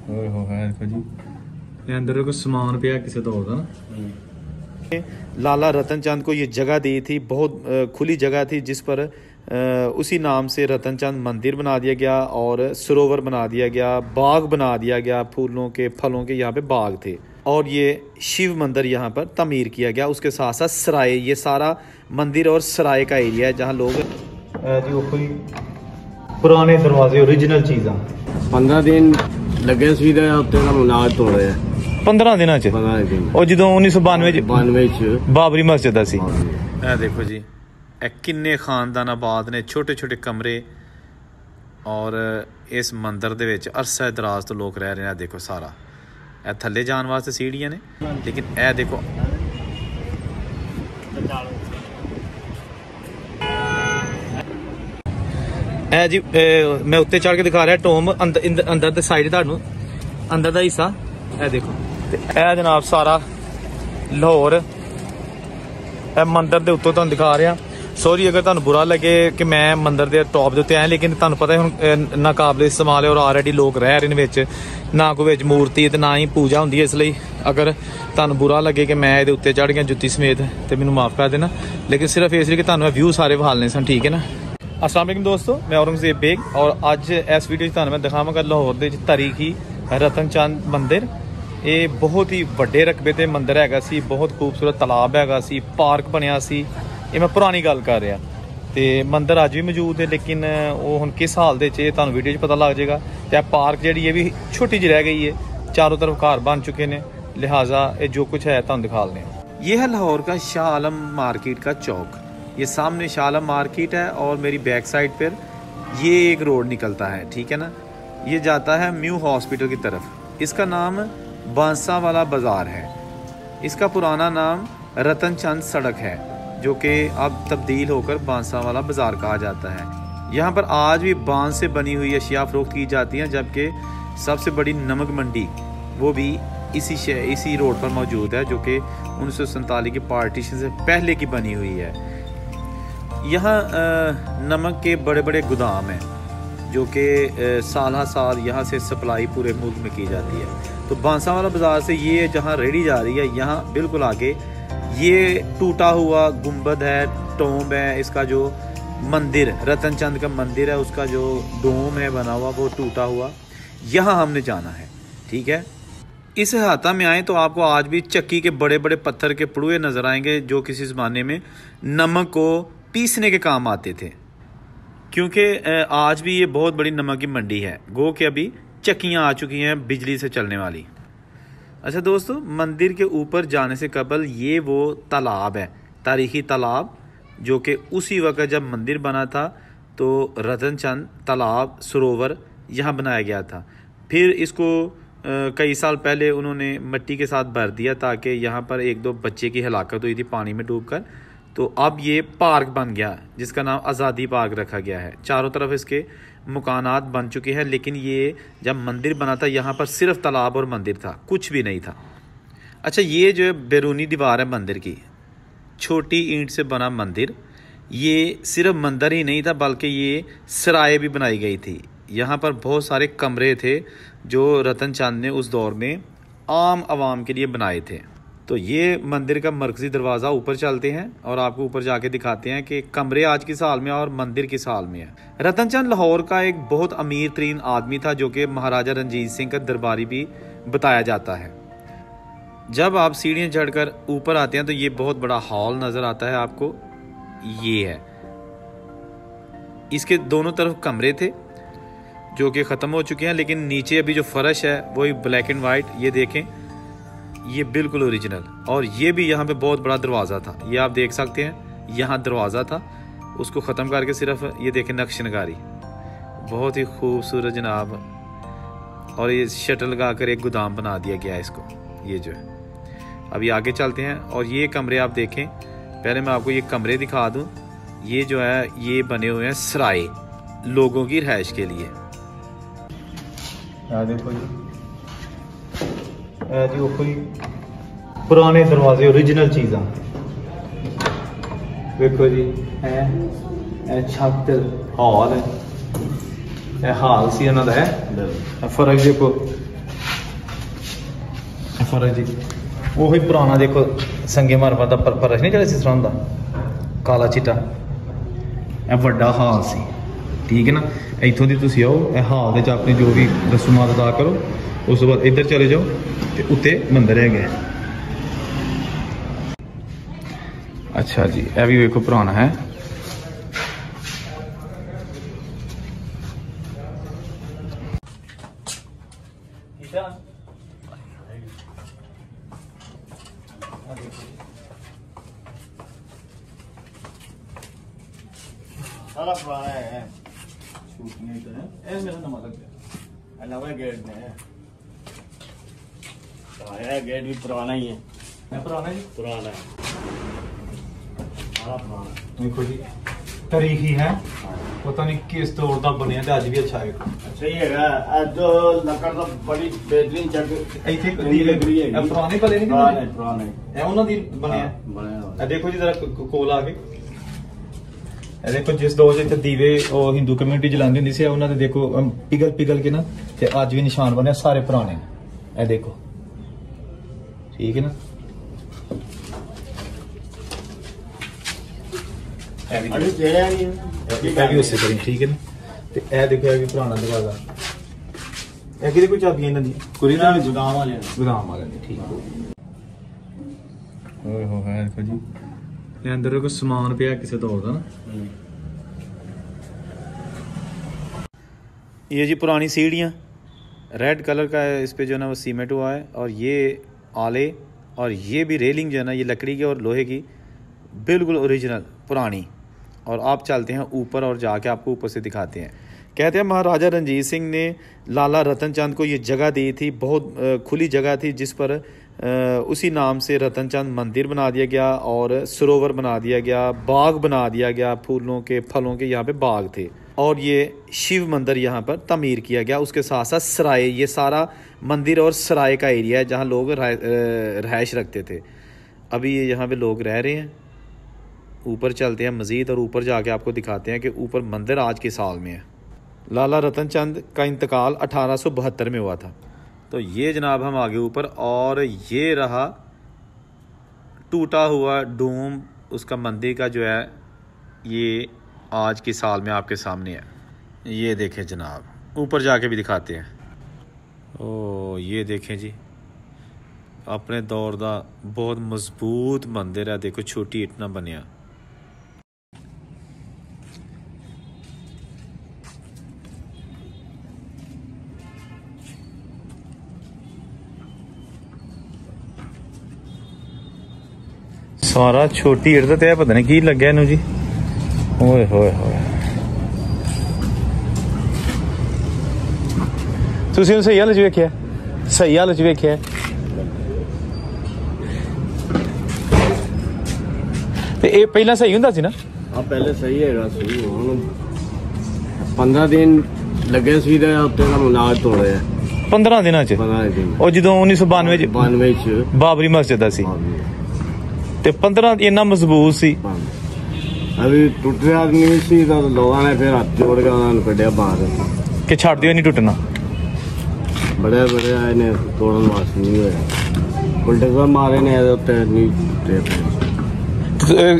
देखो जी अंदर कोई सामान पिया किसी तो होगा ना। लाला रतन चंद को ये जगह दी थी, बहुत खुली जगह थी जिस पर उसी नाम से रतन चंद मंदिर बना दिया गया और सरोवर बना दिया गया, बाग बना दिया गया, फूलों के फलों के यहाँ पे बाग थे और ये शिव मंदिर यहाँ पर तमीर किया गया। उसके साथ साथ सराय, ये सारा मंदिर और सराय का एरिया है जहाँ लोग जी पुराने दरवाजे ओरिजिनल चीज़ा 15 दिन लगे सी मुनाद तोड़े 15 दिन और जो 1992 बाबरी मस्जिद सी। देखो जी किन्ने खानदान आबाद ने, छोटे छोटे कमरे और इस मंदिर दे विच अरसा दराज तो लोग रह रहे हैं। देखो सारा थले जाने वास्ते सीढ़ियां ने, लेकिन ए देखो ए जी मैं उत्ते चढ़ के दिखा रहा टोम अंदर द साइड तुहानू अंदर दा हिस्सा ए देखो। ए जनाब सारा लाहौर मंदिर दे उत्तों तुहानू दिखा रहा। सॉरी अगर तुहानू बुरा लगे कि मैं मंदिर दे टॉप दे उत्ते आया, लेकिन तुहानू पता है हुण ना काबिल इस्तेमाल है और ऑलरेडी लोग रह रहे विच, ना कोई विच मूर्ति ते ना ही पूजा हुंदी है। इसलिए अगर तुहानू बुरा लगे कि मैं इहदे उत्ते चढ़ गया जुत्ती समेत ते मैनू माफ कर देना, लेकिन सिर्फ इसलिए कि तुहानू व्यू सारे विखालने सन, ठीक है ना। अस्सलाम वालेकुम दोस्तों, मैं औरंगजेब बेग और अज इस वीडियो तुहानू मैं दिखावांगा लाहौर दे तारीखी रतन चंद मंदिर। ये बहुत ही वड्डे रकबे ते मंदिर हैगा सी, बहुत खूबसूरत तलाब हैगा सी, पार्क बनिया सी। ये मैं पुरानी गल कर रहा ते मंदिर अज भी मौजूद है, लेकिन वो हुण किस हाल दे च तुहानू वीडियो पता लग जाएगा। ते पार्क जिहड़ी ये भी छोटी जी रह गई है, चारों तरफ घर बन चुके हैं, लिहाजा ये जो कुछ है तुहानू दिखा लें। ये है लाहौर का शाह आलम मार्केट का चौक। ये सामने शाह आलम मार्केट है और मेरी बैक साइड पर ये एक रोड निकलता है, ठीक है ना। ये जाता है म्यू हॉस्पिटल की तरफ। इसका नाम बांसा वाला बाज़ार है। इसका पुराना नाम रतन चंद सड़क है, जो कि अब तब्दील होकर बांसा वाला बाज़ार कहा जाता है। यहाँ पर आज भी बांस से बनी हुई अशिया फ़रोख्त की जाती हैं, जबकि सबसे बड़ी नमक मंडी वो भी इसी रोड पर मौजूद है, जो कि 1947 के पार्टीशन से पहले की बनी हुई है। यहाँ नमक के बड़े बड़े गोदाम हैं, जो कि साल साल यहाँ से सप्लाई पूरे मुल्क में की जाती है। तो बांसा वाला बाज़ार से ये जहाँ रेडी जा रही है, यहाँ बिल्कुल आगे ये टूटा हुआ गुंबद है, टोम्ब है। इसका जो मंदिर रतन चंद का मंदिर है, उसका जो डोम है बना हुआ वो टूटा हुआ, यहाँ हमने जाना है, ठीक है। इस अहाता में आए तो आपको आज भी चक्की के बड़े बड़े पत्थर के पुड़ुए नज़र आएंगे, जो किसी ज़माने में नमक को पीसने के काम आते थे, क्योंकि आज भी ये बहुत बड़ी नमक की मंडी है। गो कि अभी चक्कियाँ आ चुकी हैं बिजली से चलने वाली। अच्छा दोस्तों, मंदिर के ऊपर जाने से कबल ये वो तालाब है, तारीखी तालाब, जो कि उसी वक्त जब मंदिर बना था तो रतन चंद तालाब सरोवर यहाँ बनाया गया था। फिर इसको कई साल पहले उन्होंने मिट्टी के साथ भर दिया ताकि यहाँ पर 1-2 बच्चे की हलाकत हुई थी पानी में डूबकर। तो अब ये पार्क बन गया, जिसका नाम आज़ादी पार्क रखा गया है। चारों तरफ इसके मकानात बन चुके हैं, लेकिन ये जब मंदिर बना था यहाँ पर सिर्फ तालाब और मंदिर था, कुछ भी नहीं था। अच्छा, ये जो है बैरूनी दीवार है मंदिर की, छोटी ईंट से बना मंदिर। ये सिर्फ मंदिर ही नहीं था, बल्कि ये सराय भी बनाई गई थी। यहाँ पर बहुत सारे कमरे थे जो रतन चंद ने उस दौर में आम आवाम के लिए बनाए थे। तो ये मंदिर का मरकजी दरवाज़ा, ऊपर चलते हैं और आपको ऊपर जाके दिखाते हैं कि कमरे आज किस हाल में और मंदिर किस हाल में है। रतन चंद लाहौर का एक बहुत अमीर तरीन आदमी था, जो कि महाराजा रंजीत सिंह का दरबारी भी बताया जाता है। जब आप सीढ़ियाँ चढ़कर ऊपर आते हैं तो ये बहुत बड़ा हॉल नज़र आता है आपको। ये है, इसके दोनों तरफ कमरे थे जो कि ख़त्म हो चुके हैं, लेकिन नीचे अभी जो फर्श है वही ब्लैक एंड वाइट। ये देखें, ये बिल्कुल ओरिजिनल। और ये भी यहाँ पे बहुत बड़ा दरवाज़ा था, ये आप देख सकते हैं, यहाँ दरवाज़ा था, उसको ख़त्म करके सिर्फ ये देखें नक्श नगारी, बहुत ही खूबसूरत जनाब। और ये शटल लगा कर एक गोदाम बना दिया गया है इसको, ये जो है। अभी आगे चलते हैं और ये कमरे आप देखें। पहले मैं आपको ये कमरे दिखा दूँ। ये जो है ये बने हुए हैं सराय, लोगों की रिहाइश के लिए। देखो जी वो कोई पुराने दरवाजे ओरिजिनल चीज़ा देखो जी है, छत हाल है, हाल सी इन्हों का है। फर्क देखो, फर्श जी ਉਹੀ ਪੁਰਾਣਾ ਦੇਖੋ ਸੰਗੇ ਮਾਰਵਾ ਦਾ ਫਰਸ਼ ਨਹੀਂ ਜਿਹੜਾ ਇਸ ਤਰ੍ਹਾਂ ਹੁੰਦਾ ਕਾਲਾ ਚਿੱਟਾ ਇਹ ਵੱਡਾ ਹਾਲ ਸੀ ਠੀਕ ਹੈ ਨਾ ਇੱਥੋਂ ਦੀ ਤੁਸੀਂ ਆਓ ਇਹ ਹਾਲ ਦੇ ਚ ਆਪਣੀ ਜੋ ਵੀ ਰਸਮਾਂ ਅਦਾ ਕਰੋ ਉਸ ਤੋਂ ਬਾਅਦ ਇੱਧਰ ਚਲੇ ਜਾਓ ਤੇ ਉੱਤੇ ਮੰਦਿਰ ਹੈਗਾ ਅੱਛਾ ਜੀ ਇਹ ਵੀ ਵੇਖੋ ਪੁਰਾਣਾ ਹੈ सारा पुराना है छूट नहीं तो है ऐसे मेरा नंबर लग गया नवा गेट में है आया गेट भी पुराना ही है पुराना जी पुराना है सारा पुराना देखो जी तारीख ही है पता नहीं किस दौर का बनया ते अज भी अच्छा है सही है आज जो लकड़ का बड़ी बेहतरीन चक ਇੱਥੇ ਲੱਗੀ ਹੈ ਇਹ ਪੁਰਾਣੇ ਭਲੇ ਨਹੀਂ पुराने पुराने ਇਹ ਉਹਨਾਂ ਦੀ ਬਣਿਆ बने ਇਹ ਦੇਖੋ ਜੀ ਜ਼ਰਾ ਕੋਲ ਆ ਕੇ ਇਹ ਦੇਖੋ ਜਿਸ ਦੌਰ 'ਚ ਇੱਥੇ ਦੀਵੇ ਉਹ ਹਿੰਦੂ ਕਮਿਊਨਿਟੀ ਜਲਾਉਂਦੀ ਹੁੰਦੀ ਸੀ ਉਹਨਾਂ ਦੇ ਦੇਖੋ ਪਿਗਲ ਕੇ ਨਾ ਤੇ ਅੱਜ ਵੀ ਨਿਸ਼ਾਨ ਬਣਿਆ ਸਾਰੇ ਪੁਰਾਣੇ ਇਹ ਦੇਖੋ ਠੀਕ ਹੈ ਨਾ अभी तेरा नहीं ਇਹ ਵੀ ਉਸੇ ਤਰ੍ਹਾਂ ਠੀਕ ਹੈ ਨਾ ਤੇ ਇਹ ਦੇਖੋ ਇਹ ਵੀ ਪੁਰਾਣਾ ਦਰਵਾਜ਼ਾ ਇਹ ਕਿਹਦੇ ਕੋਈ ਚਾਬੀਆਂ ਇਹਨਾਂ ਦੀ ਕੁਰੀ ਦਾ गोदाम वाले गोदाम वाले ने ठीक ओए हो है देखो जी ये अंदर को सामान पिया किसी दौर का ना ये जी पुरानी सीढ़ियाँ रेड कलर का है इस पे जो है ना वो सीमेंट हुआ है और ये आले और ये भी रेलिंग जो है ना ये लकड़ी की और लोहे की बिल्कुल ओरिजिनल पुरानी और आप चलते हैं ऊपर और जाके आपको ऊपर से दिखाते हैं कहते हैं महाराजा रणजीत सिंह ने लाला रतन चंद को ये जगह दी थी बहुत खुली जगह थी जिस पर उसी नाम से रतन चंद मंदिर बना दिया गया और सरोवर बना दिया गया बाग बना दिया गया फूलों के फलों के यहाँ पे बाग थे और ये शिव मंदिर यहाँ पर तमीर किया गया उसके साथ साथ सराय ये सारा मंदिर और सराय का एरिया है जहाँ लोग रहायश रखते थे अभी ये यहाँ पे लोग रह रहे हैं ऊपर चलते हैं मज़ीद और ऊपर जाके आपको दिखाते हैं कि ऊपर मंदिर आज के साल में है लाला रतन चंद का इंतकाल 1872 में हुआ था तो ये जनाब हम आगे ऊपर और ये रहा टूटा हुआ डोम उसका मंदिर का जो है ये आज के साल में आपके सामने है ये देखें जनाब ऊपर जाके भी दिखाते हैं ओ ये देखें जी अपने दौर का बहुत मजबूत मंदिर है देखो छोटी ईट ना बनिया सारा छोटी ईट तो पता नहीं की लग्या इनू जी ओए होए होए तुसीं सही हाल च वेखिया सही हाल च वेखिया ते ये पहला सही हुंदा सी ना हाँ पहले सही है सही हुण 15 दिन लगे सी ते उत्ते दा मुनाज तोड़े 15 दिनां च 15 दिन और जदों 1992 च बाबरी मस्जिद दा सी ते 15 इन्ना मजबूत सी अभी टुट रहा नहीं सी तो लोगों ने फिर हाथ जोड़ के उन्होंने कढ़िया बाहर कि छड़ दियो नहीं टुटना बड़े बड़े आए ने तोड़न वास्ते नहीं होया उल्टे सब मारे ने उत्ते नहीं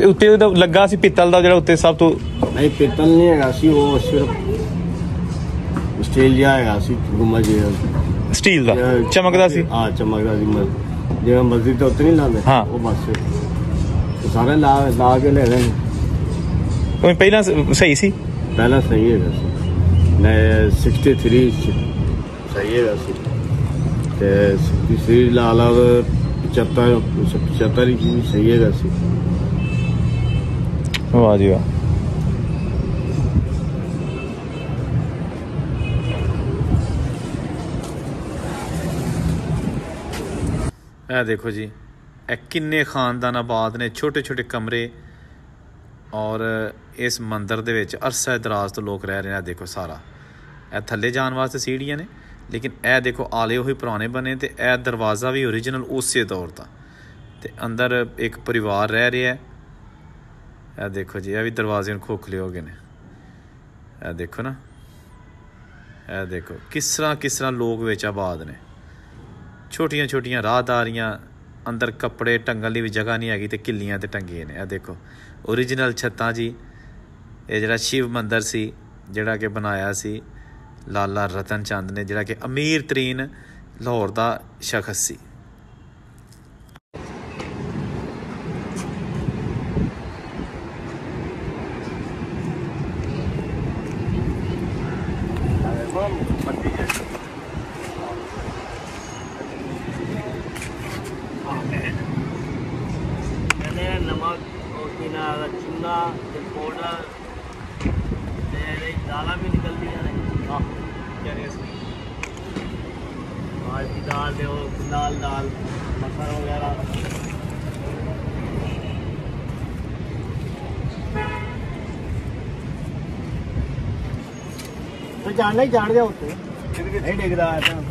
उत्ते लगा सी पित्तल दा जेड़ा उत्ते सब तो नहीं पित्तल नहीं हैगा सी वो सिर्फ स्टील जा हैगा सी गुम्बद स्टील दा चमकदा सी हां चमकदा सी जिवें मस्जिद ते उत्ते नहीं लांदे हाँ वो बस सारे ला के ले रहे तो पहला सही सी पहला सही है ने 63 सही है ते 63 लाला 75 की सही है वाह जी वाह देखो जी किन्ने खानदान आबाद ने छोटे छोटे कमरे और इस मंदिर दे विच अरसा दराज तो लोग रह रहे हैं देखो सारा थल्ले जाने वास्ते सीढ़ियाँ ने लेकिन ए देखो आले वही पुराने बने तो यह दरवाज़ा भी ओरिजिनल उस दौर का तो अंदर एक परिवार रह रहा है यह देखो जी यह भी दरवाजे खोखले हो गए ने यह देखो ना यह देखो किस तरह लोग विच आबाद ने ਛੋਟੀਆਂ ਛੋਟੀਆਂ ਰਾਹਦਾਰੀਆਂ, ਅੰਦਰ ਕੱਪੜੇ ਟੰਗਣ ਲਈ ਵੀ ਜਗ੍ਹਾ ਨਹੀਂ ਹੈਗੀ ਤੇ ਕਿੱਲੀਆਂ ਤੇ ਟੰਗੇ ਨੇ। ਇਹ ਦੇਖੋ ਓਰੀਜਨਲ ਛੱਤਾਂ ਜੀ। ਇਹ ਜਿਹੜਾ ਸ਼ਿਵ ਮੰਦਰ ਸੀ ਜਿਹੜਾ ਕਿ ਬਣਾਇਆ ਸੀ ਲਾਲਾ ਰਤਨ ਚੰਦ ਨੇ, ਜਿਹੜਾ ਕਿ ਅਮੀਰ ਤਰੀਨ ਲਾਹੌਰ ਦਾ ਸ਼ਖਸ ਸੀ। नमक चूना पाउडर दाल भी निकल दी आज की दाल दो दाल मटर वगैरह तो जानना ही जान जाओ नहीं डिगदा आराम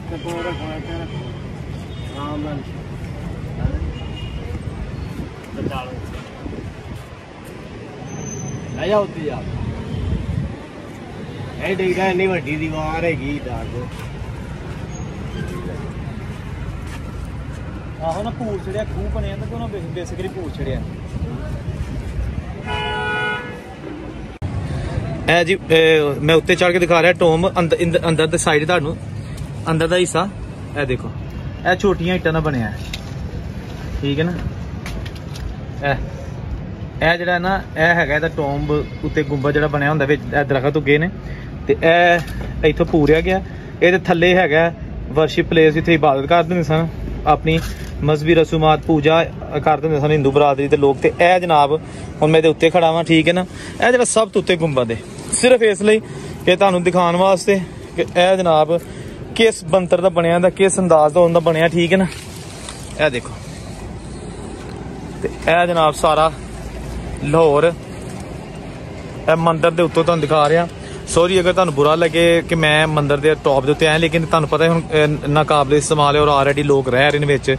ਲੈ ਉੱਤੇ ਜਾ ਇਹ ਦੇਖਦਾ ਇੰਨੀ ਵੱਡੀ ਦੀਵਾਰ ਹੈਗੀ ਦੱਸ ਆਹੋ ਨਾ ਭੂਰ ਛੜਿਆ ਖੂਹ ਬਣਿਆ ਤੇ ਉਹਨਾਂ ਬੇਸਿਕਲੀ ਭੂਰ ਛੜਿਆ। ਇਹ ਜੀ ਮੈਂ ਉੱਤੇ ਚੜ ਕੇ ਦਿਖਾ ਰਿਹਾ ਟੋਮ ਅੰਦਰ ਦੇ ਸਾਈਡ ਤੁਹਾਨੂੰ ਅੰਦਰ ਦਾ ਹਿੱਸਾ। ਇਹ ਦੇਖੋ ਇਹ ਛੋਟੀਆਂ ਇੱਟਾਂ ਨਾਲ ਬਣਿਆ ਠੀਕ ਹੈ ਨਾ। ਇਹ ਜਿਹੜਾ ਨਾ ਇਹ ਹੈਗਾ ਇਹਦਾ ਟੋਂਬ ਉੱਤੇ ਗੁੰਬਦ ਜਿਹੜਾ ਬਣਿਆ ਹੁੰਦਾ ਵਿੱਚ ਇਹ ਦਰਖਤ ਉੱਗੇ ਨੇ ਤੇ ਇਹ ਇੱਥੋਂ ਪੂਰਿਆ ਗਿਆ। ਇਹਦੇ ਥੱਲੇ ਹੈਗਾ ਵਰਸ਼ਿਪ ਪਲੇਸ, ਜਿੱਥੇ ਇਬਾਦਤ ਕਰਦੇ ਹੁੰਦੇ ਸਨ, ਆਪਣੀ ਮਜ਼ਹਬੀ ਰਸੂਮਾਤ ਪੂਜਾ ਕਰਦੇ ਹੁੰਦੇ ਸਨ ਹਿੰਦੂ ਬਰਾਦਰੀ ਦੇ ਲੋਕ। ਤੇ ਇਹ ਜਨਾਬ ਹੁਣ ਮੈਂ ਇਹਦੇ ਉੱਤੇ ਖੜਾ ਵਾਂ ਠੀਕ ਹੈ ਨਾ। ਇਹ ਜਿਹੜਾ ਸਭ ਤੋਂ ਉੱਤੇ ਗੁੰਬਦ ਹੈ ਸਿਰਫ ਇਸ ਲਈ ਕਿ ਤੁਹਾਨੂੰ ਦਿਖਾਉਣ ਵਾਸਤੇ ਕਿ ਇਹ ਜਨਾਬ ਕਿਸ ਬੰਤਰ ਦਾ ਬਣਿਆ ਦਾ, ਕਿਸ ਅੰਦਾਜ਼ ਦਾ ਉਹਦਾ ਬਣਿਆ ਠੀਕ ਹੈ ਨਾ। ਇਹ ਦੇਖੋ ਤੇ ਇਹ ਜਨਾਬ ਸਾਰਾ ਲਾਹੌਰ ਇਹ ਮੰਦਿਰ ਦੇ ਉੱਤੋਂ ਤੁਹਾਨੂੰ ਦਿਖਾ ਰਿਹਾ। ਸੌਰੀ ਅਗਰ ਤੁਹਾਨੂੰ ਬੁਰਾ ਲੱਗੇ ਕਿ ਮੈਂ ਮੰਦਿਰ ਦੇ ਟੌਪ ਦੇ ਉੱਤੇ ਆਇਆ, ਲੇਕਿਨ ਤੁਹਾਨੂੰ ਪਤਾ ਹੁਣ ਨਾ ਕਾਬਲੇ ਇਸਤੇਮਾਲ ਹੈ ਔਰ ਆਲਰੇਡੀ ਲੋਕ ਰਹਿ ਰਹੇ ਨੇ ਵਿੱਚ,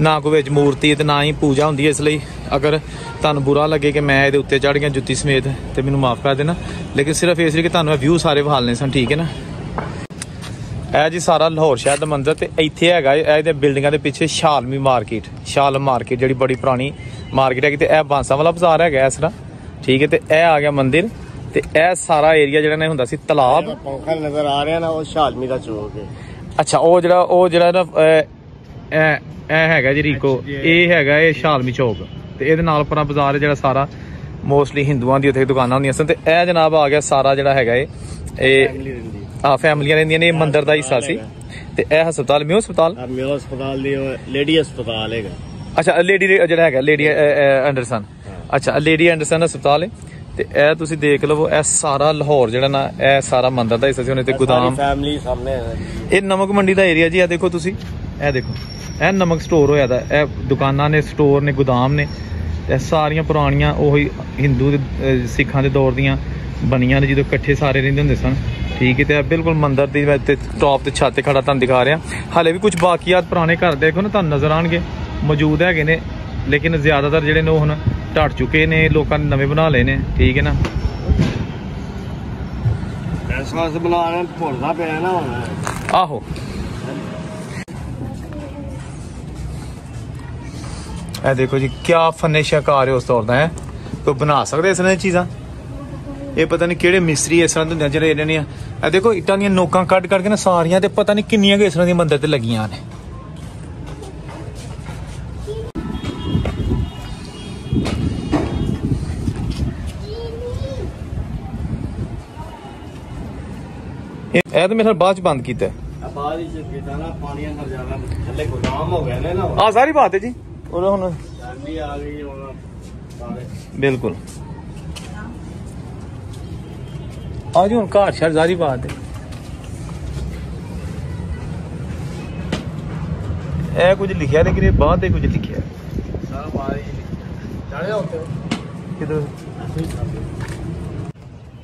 ਨਾ ਕੋਈ ਵਿੱਚ ਮੂਰਤੀ ਤੇ ਨਾ ਹੀ ਪੂਜਾ ਹੁੰਦੀ ਹੈ। ਇਸ ਲਈ ਅਗਰ ਤੁਹਾਨੂੰ ਬੁਰਾ ਲੱਗੇ ਕਿ ਮੈਂ ਇਹਦੇ ਉੱਤੇ ਚੜ ਗਿਆ ਜੁੱਤੀ ਸਮੇਤ ਤੇ ਮੈਨੂੰ ਮਾਫ ਕਰ ਦੇਣਾ, ਲੇਕਿਨ ਸਿਰਫ ਇਸ ਲਈ ਕਿ ਤੁਹਾਨੂੰ ਇਹ ਵਿਊ ਸਾਰੇ ਵਿਖਾਲਣੇ ਸਨ ਠੀਕ ਹੈ ਨਾ। ਇਹ ਜੀ ਸਾਰਾ ਲਾਹੌਰ ਸ਼ਹਿਰ ਦਾ ਮੰਦਿਰ ਤੇ ਇੱਥੇ ਹੈਗਾ ਇਹਦੇ ਬਿਲਡਿੰਗਾਂ ਦੇ ਪਿੱਛੇ ਸ਼ਾਲਮੀ ਮਾਰਕੀਟ, ਸ਼ਾਲਮ ਮਾਰਕੀਟ ਜਿਹੜੀ ਬੜੀ ਪੁਰਾਣੀ ਮਾਰਕੀਟ ਹੈਗੀ। ਤੇ ਇਹ ਬਾਂਸਾ ਵਾਲਾ ਬਾਜ਼ਾਰ ਹੈਗਾ ਇਸ ਤਰ੍ਹਾਂ ਠੀਕ ਹੈ। ਤੇ ਇਹ ਆ ਗਿਆ ਮੰਦਿਰ ਤੇ ਇਹ ਸਾਰਾ ਏਰੀਆ ਜਿਹੜਾ ਨੇ ਹੁੰਦਾ ਸੀ ਤਲਾਬ। ਪੰਖਾ ਨਜ਼ਰ ਆ ਰਿਹਾ ਨਾ ਉਹ ਸ਼ਾਲਮੀ ਦਾ ਚੌਕ ਹੈ। ਅੱਛਾ ਉਹ ਜਿਹੜਾ ਨਾ ਇਹ ਹੈਗਾ ਜੀ ਰੀਕੋ, ਇਹ ਹੈਗਾ ਇਹ ਸ਼ਾਲਮੀ ਚੌਕ ਤੇ ਇਹਦੇ ਨਾਲ ਪਰਾਂ ਬਾਜ਼ਾਰ ਹੈ ਜਿਹੜਾ ਸਾਰਾ ਮੋਸਟਲੀ ਹਿੰਦੂਆਂ ਦੀ ਉੱਥੇ ਦੁਕਾਨਾਂ ਹੁੰਦੀਆਂ ਸਨ। ਤੇ ਇਹ ਜਨਾਬ ਆ ਗਿਆ ਸਾਰਾ ਜਿਹੜਾ ਹੈਗਾ ਇਹ ਫੈਮਲੀਆਂ ਰਹਿੰਦੀਆਂ ਨੇ। ਇਹ ਮੰਦਿਰ ਦਾ ਹਿੱਸਾ ਸੀ। ਤੇ ਇਹ ਹਸਪਤਾਲ ਮਿਓ ਹਸਪਤਾਲ ਦੀ ਲੇਡੀ ਹਸਪਤਾਲ ਹੈਗਾ। ਅੱਛਾ ਲੇਡੀ ਜਿਹੜਾ ਹੈਗਾ ਲੇਡੀ ਐਂਡਰਸਨ, ਅੱਛਾ ਲੇਡੀ ਐਂਡਰਸਨ ਹਸਪਤਾਲ ਹੈ। ਤੇ ਇਹ ਤੁਸੀਂ ਦੇਖ ਲਵੋ ਇਹ ਸਾਰਾ ਲਾਹੌਰ ਜਿਹੜਾ ਨਾ ਇਹ ਸਾਰਾ ਮੰਦਿਰ ਦਾ ਹਿੱਸਾ ਸੀ। ਉਹਨੇ ਤੇ ਗੋਦਾਮ ਫੈਮਿਲੀ ਸਾਹਮਣੇ ਇਹ ਨਮਕ ਮੰਡੀ ਦਾ ਏਰੀਆ ਜੀ। ਇਹ ਦੇਖੋ ਤੁਸੀਂ, ਇਹ ਦੇਖੋ ਇਹ ਨਮਕ ਸਟੋਰ ਹੋਇਆ ਦਾ, ਇਹ ਦੁਕਾਨਾਂ ਨੇ, ਸਟੋਰ ਨੇ, ਗੋਦਾਮ ਨੇ। ਇਹ ਸਾਰੀਆਂ ਪੁਰਾਣੀਆਂ ਉਹੀ ਹਿੰਦੂ ਦੇ ਸਿੱਖਾਂ ਦੇ ਦੌਰ ਦੀਆਂ ਬਣੀਆਂ ਨੇ ਜਦੋਂ ਇਕੱਠੇ ਸਾਰੇ ਰਹਿੰਦੇ ਹੁੰਦੇ ਸਨ ਠੀਕ ਹੈ। ਤੇ ਬਿਲਕੁਲ ਮੰਦਿਰ ਦੀ ਟੌਪ ਤੇ ਛੱਤ ਤੇ ਖੜਾ ਤੁਹਾਨੂੰ ਦਿਖਾ ਰਿਹਾ। ਹਾਲੇ ਵੀ ਕੁਝ ਬਾਕੀਆਤ ਪੁਰਾਣੇ ਘਰ ਦੇਖੋ ਨਾ ਤੁਹਾਨੂੰ ਨਜ਼ਰ ਆਉਣਗੇ, ਮੌਜੂਦ ਹੈਗੇ ਨੇ, ਲੇਕਿਨ ਜ਼ਿਆਦਾਤਰ ਜਿਹੜੇ ਨੇ ਉਹ ਹੁਣ ਢੱਟ ਚੁੱਕੇ ਨੇ, ਲੋਕਾਂ ਨੇ ਨਵੇਂ ਬਣਾ ਲਏ ਨੇ ਠੀਕ ਹੈ ਨਾ। ਇਸ ਵਾਸਤੇ ਬਣਾ ਰਹੇ ਭੁੱਲਦਾ ਪਿਆ ਨਾ ਹੁਣ। ਆਹੋ ਇਹ ਦੇਖੋ ਜੀ ਕਿਆ ਫਨੇ ਸ਼ਾਕਾਰ ਹੈ ਉਸ ਦੌਰ ਦਾ ਹੈ। ਕੋਈ ਬਣਾ ਸਕਦੇ ਇਸ ਤਰ੍ਹਾਂ ਦੀਆਂ ਚੀਜ਼ਾਂ। ਇਹ ਪਤਾ ਨਹੀਂ ਕਿਹੜੇ ਮਿਸਤਰੀ ਇਸ ਤਰ੍ਹਾਂ ਦੇ ਹੁੰਦੇ ਜਿਹੜੇ ਇਹਨਾਂ ਨੇ ਇਹ ਦੇਖੋ ਇੱਟਾਂ ਦੀਆਂ ਨੋਕਾਂ ਕੱਢ ਕੇ ਨਾ ਸਾਰੀਆਂ ਤੇ ਪਤਾ ਨਹੀਂ ਕਿੰਨੀਆਂ ਇਸ ਤਰ੍ਹਾਂ ਦੀਆਂ ਮੰਦਿਰ ਤੇ ਲੱਗੀਆਂ ਨੇ। ਇਹ ਤਾਂ ਮੇਰੇ ਬਾਅਦ ਚ ਬੰਦ ਕੀਤਾ ਬਾਅਦ ਵਿੱਚ ਕੀਤਾ ਨਾ ਪਾਣੀ ਅੰਦਰ ਜਾਣਾ ਥੱਲੇ ਗੋਦਾਮ ਹੋ ਗਿਆ ਨਾ। ਆ ਸਾਰੀ ਬਾਤ ਹੈ ਜੀ ਉਹ ਹੁਣ ਠੰਡੀ ਆ ਗਈ ਹੁਣ ਸਾਰੇ ਬਿਲਕੁਲ ਆ ਜੀ ਹੁਣ ਘਰ ਸ਼ਹਿਰ ਸਾਰੀ ਬਾਤ ਹੈ। ਇਹ ਕੁਝ ਲਿਖਿਆ ਲੇਕਿਨ ਇਹ ਬਾਅਦ ਦੇ ਕੁਝ ਲਿਖਿਆ ਸਾਰਾ ਬਾਅਦ ਹੀ ਚੜਿਆ ਉੱਤੇ ਕਿਦੋਂ।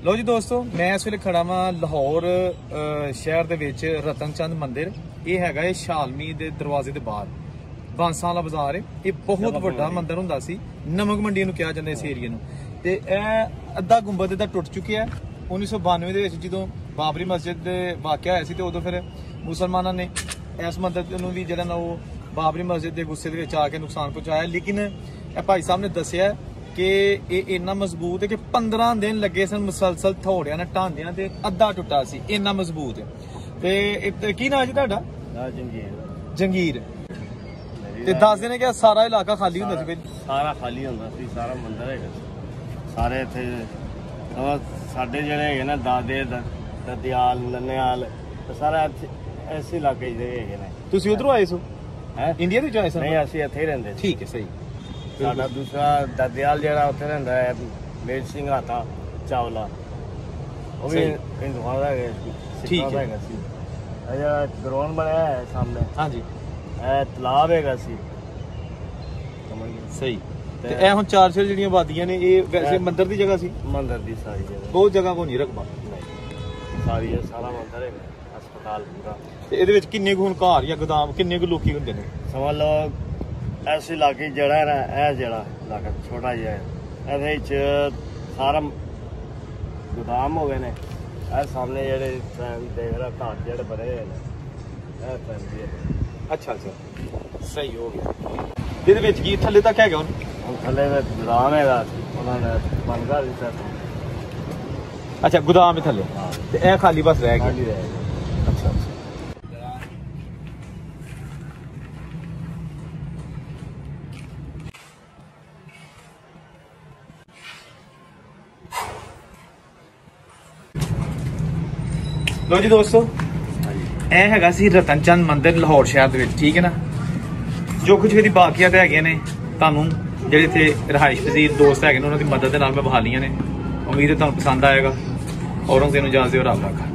ਲੋ ਜੀ ਦੋਸਤੋ ਮੈਂ ਇਸ ਵੇਲੇ ਖੜਾ ਵਾਂ ਲਾਹੌਰ ਸ਼ਹਿਰ ਦੇ ਵਿੱਚ ਰਤਨ ਚੰਦ ਮੰਦਿਰ। ਇਹ ਹੈਗਾ ਇਹ ਸ਼ਾਲਮੀ ਦੇ ਦਰਵਾਜ਼ੇ ਦੇ ਬਾਹਰ ਬਾਂਸਾਂ ਵਾਲਾ ਬਾਜ਼ਾਰ ਹੈ। ਇਹ ਬਹੁਤ ਵੱਡਾ ਮੰਦਿਰ ਹੁੰਦਾ ਸੀ, ਨਮਕ ਮੰਡੀ ਨੂੰ ਕਿਹਾ ਜਾਂਦਾ ਇਸ ਏਰੀਏ ਨੂੰ। ਤੇ ਇਹ ਅੱਧਾ ਗੁੰਬਦ ਇਹਦਾ ਟੁੱਟ ਚੁੱਕਿਆ 1992 ਦੇ ਵਿੱਚ ਜਦੋਂ ਬਾਬਰੀ ਮਸਜਿਦ ਦੇ ਵਾਕਿਆ ਹੋਇਆ ਸੀ। ਤੇ ਉਦੋਂ ਫਿਰ ਮੁਸਲਮਾਨਾਂ ਨੇ ਇਸ ਮੰਦਰ ਨੂੰ ਵੀ ਜਿਹੜਾ ਨਾ ਉਹ ਬਾਬਰੀ ਮਸਜਿਦ ਦੇ ਗੁੱਸੇ ਦੇ ਵਿੱਚ ਆ ਕੇ ਨੁਕਸਾਨ ਪਹੁੰਚਾਇਆ। ਲੇਕਿਨ ਇਹ ਭਾਈ ਸਾਹਿਬ ਨੇ ਦੱਸਿਆ ਕਿ ਇਹ ਇੰਨਾ ਮਜ਼ਬੂਤ ਹੈ ਕਿ 15 ਦਿਨ ਲੱਗੇ ਸਨ ਮੁਸਲਸਲ ਥੋੜਿਆਂ ਨਾਲ ਢਾਂਦਿਆਂ ਤੇ ਅੱਧਾ ਟੁੱਟਾ ਸੀ, ਇੰਨਾ ਮਜ਼ਬੂਤ ਹੈ। ਤੇ ਕੀ ਨਾਂ ਜੀ ਤੁਹਾਡਾ? ਜੰਗੀਰ। ਤੇ ਦੱਸਦੇ ਨੇ ਕਿ ਸਾਰਾ ਇਲਾਕਾ ਖਾਲੀ ਹੁੰਦਾ ਸੀ? ਸਾਰਾ ਖਾਲੀ ਹੁੰਦਾ ਸੀ, ਸਾਰਾ ਮੰਦਰ ਹੈਗਾ ਸਾਰੇ ਇੱਥੇ। ਸਾਡੇ ਜਿਹੜੇ ਹੈਗੇ ਨਾ ਦਾਦੇ ਦਦਿਆਲ ਨਨਿਆਲ ਸਾਰਾ ਐਸੇ ਇਲਾਕੇ ਜਿਹੜੇ ਹੈਗੇ ਨੇ। ਤੁਸੀਂ ਉਧਰੋਂ ਆਏ ਸੋ? ਇੰਡੀਆ ਦੇ ਆਏ ਸੋ? ਨਹੀਂ, ਅਸੀਂ ਇੱਥੇ ਹੀ ਰਹਿੰਦੇ। ਠੀਕ ਹੈ, ਸਹੀ। ਸਾਡਾ ਦੂਸਰਾ ਦਦਿਆਲ ਜਿਹੜਾ ਉੱਥੇ ਰਹਿੰਦਾ ਹੈ ਮੇਰ ਸਿੰਘ ਆਤਾ ਚਾਵਲਾ, ਉਹ ਵੀ ਹਿੰਦੂਆਂ ਦਾ ਹੈਗਾ ਸੀ। ਇਹ ਜਿਹੜਾ ਗਰਾਊਂਡ ਬਣਿਆ ਹੈ ਸਾਹਮਣੇ, ਹਾਂਜੀ, ਇਹ ਤਲਾਬ ਹੈਗਾ ਸੀ। ਸਹੀ। ਤੇ ਇਹ ਹੁਣ 400 ਜਿਹੜੀਆਂ ਆਬਾਦੀਆਂ ਨੇ ਇਹ ਵੈਸੇ ਮੰਦਰ ਦੀ ਜਗ੍ਹਾ ਸੀ? ਮੰਦਰ ਦੀ ਸਾਰੀ ਜਗ੍ਹਾ, ਬਹੁਤ ਜਗ੍ਹਾ ਕੋ ਨਹੀਂ ਰਕਬਾ ਸਾਰੀ ਸਾਰਾ ਮੰਦਰ ਹੈਗਾ, ਹਸਪਤਾਲ ਪੂਰਾ। ਤੇ ਇਹਦੇ ਵਿੱਚ ਕਿੰਨੇ ਕੁ ਹੁਣ ਘਰ ਜਾਂ ਗੋਦਾਮ, ਕਿੰਨੇ ਕੁ ਲੋਕੀ ਹੁੰਦੇ ਨੇ? ਸਮਝ ਲਓ ਇਸ ਇਲਾਕੇ ਜਿਹੜਾ ਹੈ ਨਾ, ਇਹ ਜਿਹੜਾ ਇਲਾਕਾ ਛੋਟਾ ਜਿਹਾ ਹੈ, ਇਹਦੇ ਵਿੱਚ ਸਾਰਾ ਗੋਦਾਮ ਹੋ ਗਏ ਨੇ। ਇਹ ਸਾਹਮਣੇ ਜਿਹੜੇ ਦੇਖ ਰਿਹਾ ਘਰ ਜਿਹੜੇ ਬਣੇ ਹੋਏ ਨੇ, ਇਹ ਫੈਮਿਲੀ ਹੈ। ਅੱਛਾ, ਸਹੀ ਹੋ ਗਿਆ। ਇਹਦੇ ਵਿੱਚ ਕੀ ਥੱਲੇ ਤੱਕ ਹੈਗਾ? ਹੁਣ ਥੱਲੇ ਗੋਦਾਮ ਹੈਗਾ, ਉਹਨਾਂ ਨੇ ਬੰਦ ਕਰ ਦਿੱਤਾ। ਅੱਛਾ, ਗੋਦਾਮ ਹੈ ਥੱਲੇ। ਤੇ ਇਹ ਖਾਲੀ ਬਸ ਰਹਿ ਗਿਆ? ਖਾਲੀ ਰਹਿ ਗਿਆ। ਅੱਛਾ। ਲੋ ਜੀ ਦੋਸਤੋ, ਇਹ ਹੈਗਾ ਸੀ ਰਤਨ ਚੰਦ ਮੰਦਿਰ ਲਾਹੌਰ ਸ਼ਹਿਰ ਦੇ ਵਿੱਚ, ਠੀਕ ਹੈ ਨਾ। ਜੋ ਕੁਝ ਇਹਦੀ ਬਾਕੀਆਤ ਹੈਗੀਆਂ ਨੇ ਤੁਹਾਨੂੰ ਜਿਹੜੇ ਇੱਥੇ ਰਿਹਾਇਸ਼ ਪਜ਼ੀਰ ਦੋਸਤ ਹੈਗੇ ਨੇ ਉਹਨਾਂ ਦੀ ਮਦਦ ਦੇ ਨਾਲ ਮੈਂ ਬਹਾਲੀਆਂ ਨੇ। ਉਮੀਦ ਹੈ ਤੁਹਾਨੂੰ ਪਸੰਦ ਆਏਗਾ। ਔਰੰਗਜ਼ੇਬ ਨੂੰ ਇਜਾਜ਼ਤ ਦਿਓ। ਰੱਬ ਰਾਖਾ।